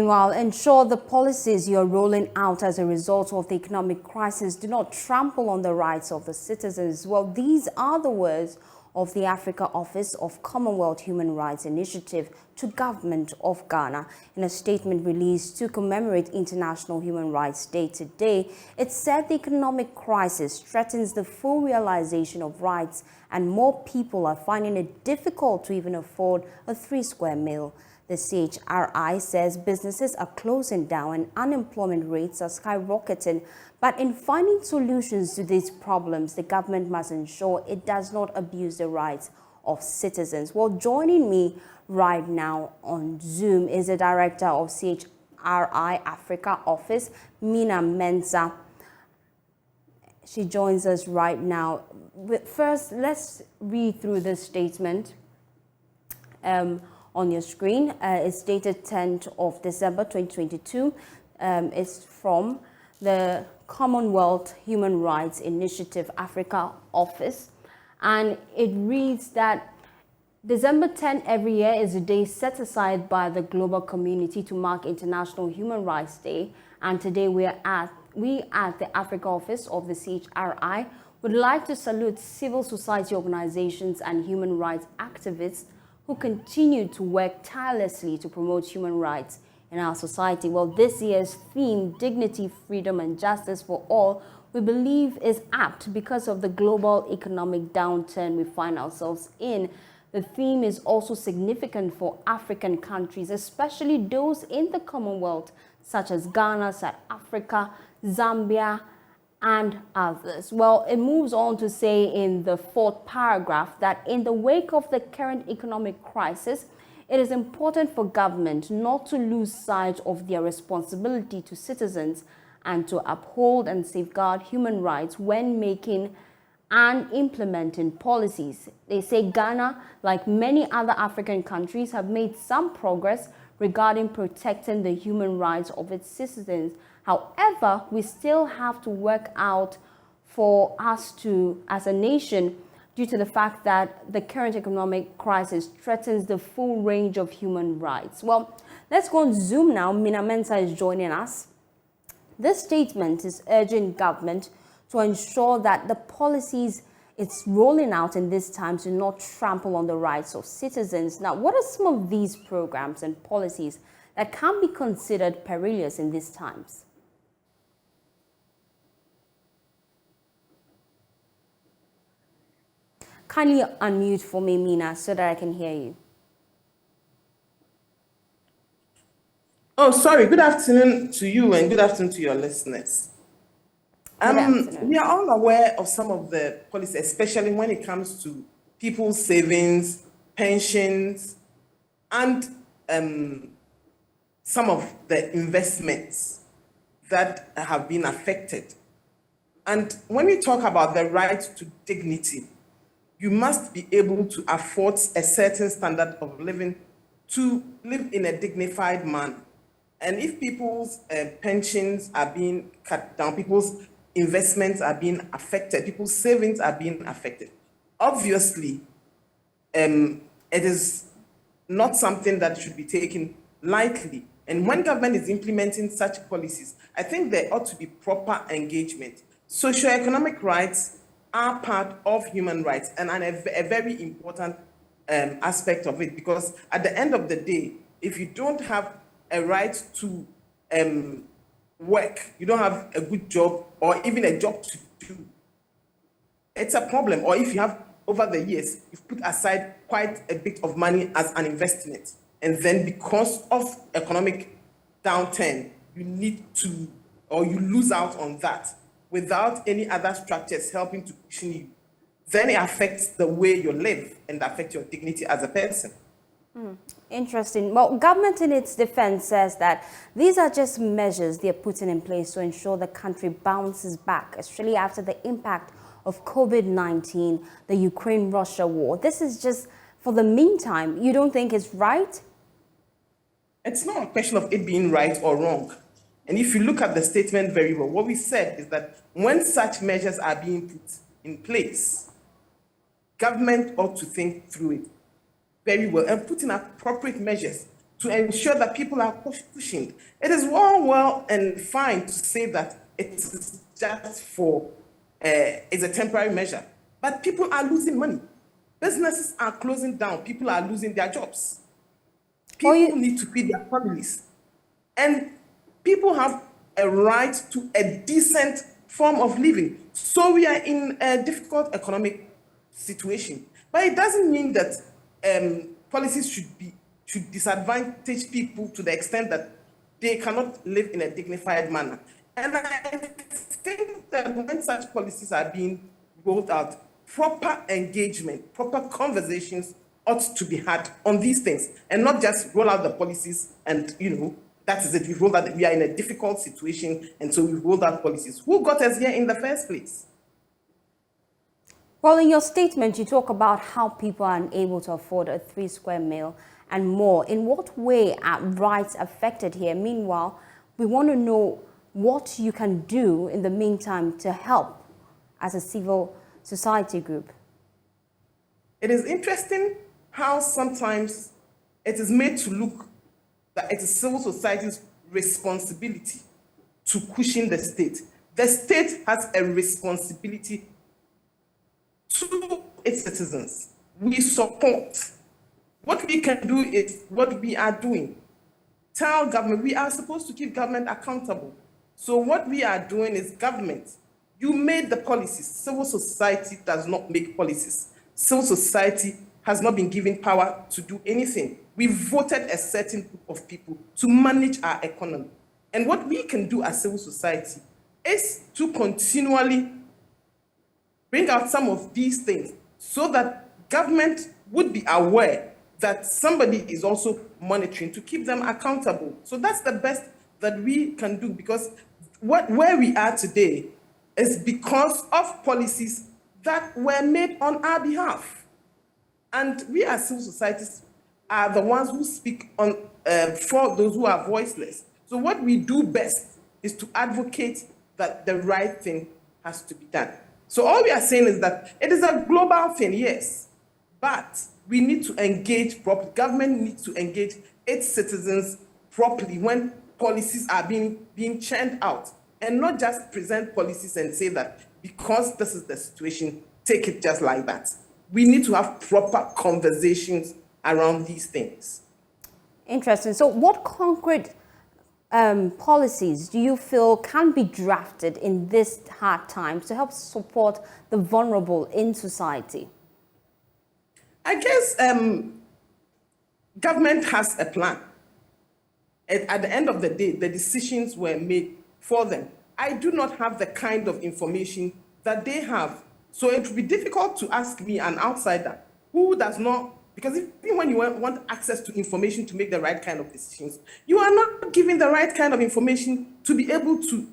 Meanwhile, ensure the policies you're rolling out as a result of the economic crisis do not trample on the rights of the citizens. Well, these are the words of the Africa Office of Commonwealth Human Rights Initiative to Government of Ghana. In a statement released to commemorate International Human Rights Day today, it said the economic crisis threatens the full realization of rights and more people are finding it difficult to even afford a 3-square meal. The CHRI says businesses are closing down and unemployment rates are skyrocketing. But in finding solutions to these problems, the government must ensure it does not abuse the rights of citizens. Well, joining me right now on Zoom is the director of CHRI Africa Office, Mina Mensah. She joins us right now. First, let's read through this statement on your screen. It's dated 10th of December 2022. It's from the Commonwealth Human Rights Initiative Africa Office, and it reads that December 10 every year is a day set aside by the global community to mark International Human Rights Day, and today we at the Africa Office of the CHRI would like to salute civil society organizations and human rights activists who continue to work tirelessly to promote human rights in our society. Well, this year's theme, Dignity, Freedom and Justice for All, we believe is apt because of the global economic downturn we find ourselves in. The theme is also significant for African countries, especially those in the Commonwealth, such as Ghana, South Africa, Zambia, and others. Well, it moves on to say in the 4th paragraph that in the wake of the current economic crisis, it is important for government not to lose sight of their responsibility to citizens and to uphold and safeguard human rights when making and implementing policies. They say Ghana, like many other African countries, have made some progress regarding protecting the human rights of its citizens. However, we still have to work out for us to, as a nation, due to the fact that the current economic crisis threatens the full range of human rights. Well, let's go on Zoom now. Mina Mensah is joining us. This statement is urging government to ensure that the policies it's rolling out in these times do not trample on the rights of citizens. Now, what are some of these programs and policies that can be considered perilous in these times? Kindly unmute for me, Mina, so that I can hear you. Oh, sorry. Good afternoon to you and good afternoon to your listeners. We are all aware of some of the policies, especially when it comes to people's savings, pensions, and some of the investments that have been affected. And when we talk about the right to dignity, you must be able to afford a certain standard of living to live in a dignified manner. And if people's pensions are being cut down, people's investments are being affected, people's savings are being affected, obviously, it is not something that should be taken lightly. And when government is implementing such policies, I think there ought to be proper engagement. Socioeconomic rights are part of human rights and a very important aspect of it, because at the end of the day, if you don't have a right to work, you don't have a good job or even a job to do, it's a problem. Or if you have, over the years, you've put aside quite a bit of money as an investment, and then because of economic downturn, you need to, or you lose out on that without any other structures helping to cushion you, then it affects the way you live and affects your dignity as a person. Interesting. Well, government in its defense says that these are just measures they're putting in place to ensure the country bounces back, especially after the impact of COVID-19, the Ukraine-Russia war. This is just for the meantime. You don't think it's right? It's not a question of it being right or wrong. And if you look at the statement very well, what we said is that when such measures are being put in place, government ought to think through it very well and put in appropriate measures to ensure that people are cushioned. It is well and fine to say that it is just for, it's a temporary measure, but people are losing money. Businesses are closing down. People are losing their jobs. People need to feed their families. And people have a right to a decent form of living. So we are in a difficult economic situation. But it doesn't mean that policies should disadvantage people to the extent that they cannot live in a dignified manner. And I think that when such policies are being rolled out, proper engagement, proper conversations ought to be had on these things, and not just roll out the policies and, that is it. We rolled out, we are in a difficult situation, and so we rolled out policies. Who got us here in the first place? Well, in your statement, you talk about how people are unable to afford a 3-square meal and more. In what way are rights affected here? Meanwhile, we want to know what you can do in the meantime to help as a civil society group. It is interesting how sometimes it is made to look that it is civil society's responsibility to cushion the state. The state has a responsibility to its citizens. We support. What we can do is what we are doing. Tell government, we are supposed to keep government accountable. So what we are doing is government, you made the policies. Civil society does not make policies. Civil society has not been given power to do anything. We voted a certain group of people to manage our economy. And what we can do as civil society is to continually bring out some of these things so that government would be aware that somebody is also monitoring to keep them accountable. So that's the best that we can do, because where we are today is because of policies that were made on our behalf. And we as civil societies are the ones who speak on for those who are voiceless. So what we do best is to advocate that the right thing has to be done. So all we are saying is that it is a global thing, yes, but we need to engage properly. Government needs to engage its citizens properly when policies are being churned out, and not just present policies and say that because this is the situation, take it just like that. We need to have proper conversations around these things. Interesting. So what concrete policies do you feel can be drafted in this hard times to help support the vulnerable in society? I guess government has a plan. At the end of the day, the decisions were made for them. I do not have the kind of information that they have. So it would be difficult to ask me, an outsider, who does not, because even when you want access to information to make the right kind of decisions, you are not given the right kind of information to be able to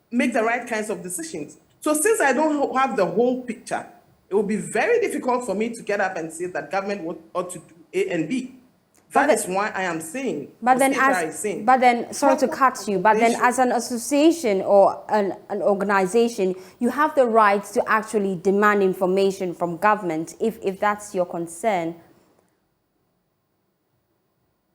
make the right kinds of decisions. So since I don't have the whole picture, it will be very difficult for me to get up and say that government ought to do A and B. That is why I am saying. But then, sorry to cut you, but then as an association or an organization, you have the right to actually demand information from government if that's your concern.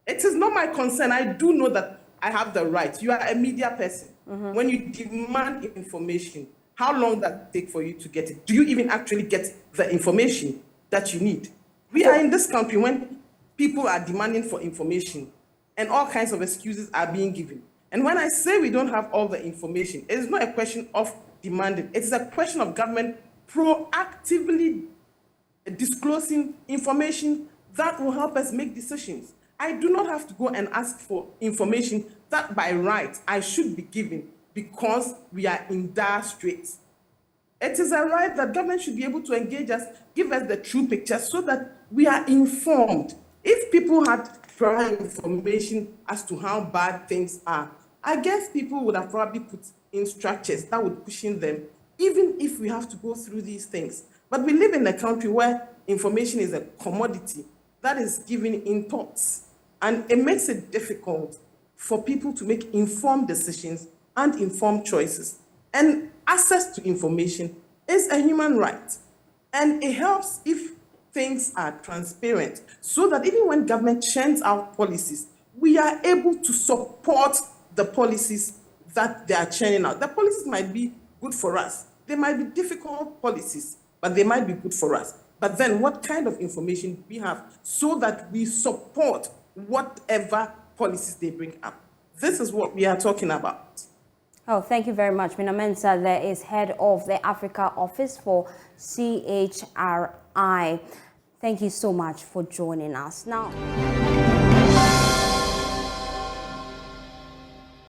It is not my concern. I do know that I have the right. You are a media person. Mm-hmm. When you demand information, how long does it take for you to get it? Do you even actually get the information that you need? We are in this country when people are demanding for information and all kinds of excuses are being given. And when I say we don't have all the information, it is not a question of demanding. It is a question of government proactively disclosing information that will help us make decisions. I do not have to go and ask for information that by right I should be given because we are in dire straits. It is a right that government should be able to engage us, give us the true picture so that we are informed. If people had prior information as to how bad things are, I guess people would have probably put in structures that would cushion them, even if we have to go through these things. But we live in a country where information is a commodity that is given in thoughts, and it makes it difficult for people to make informed decisions and informed choices. And access to information is a human right, and it helps if things are transparent, so that even when government churns out policies, we are able to support the policies that they are churning out. The policies might be good for us. They might be difficult policies, but they might be good for us. But then what kind of information do we have so that we support whatever policies they bring up? This is what we are talking about. Oh, thank you very much. Mina Mensah, there is head of the Africa office for CHRI. Thank you so much for joining us. Now.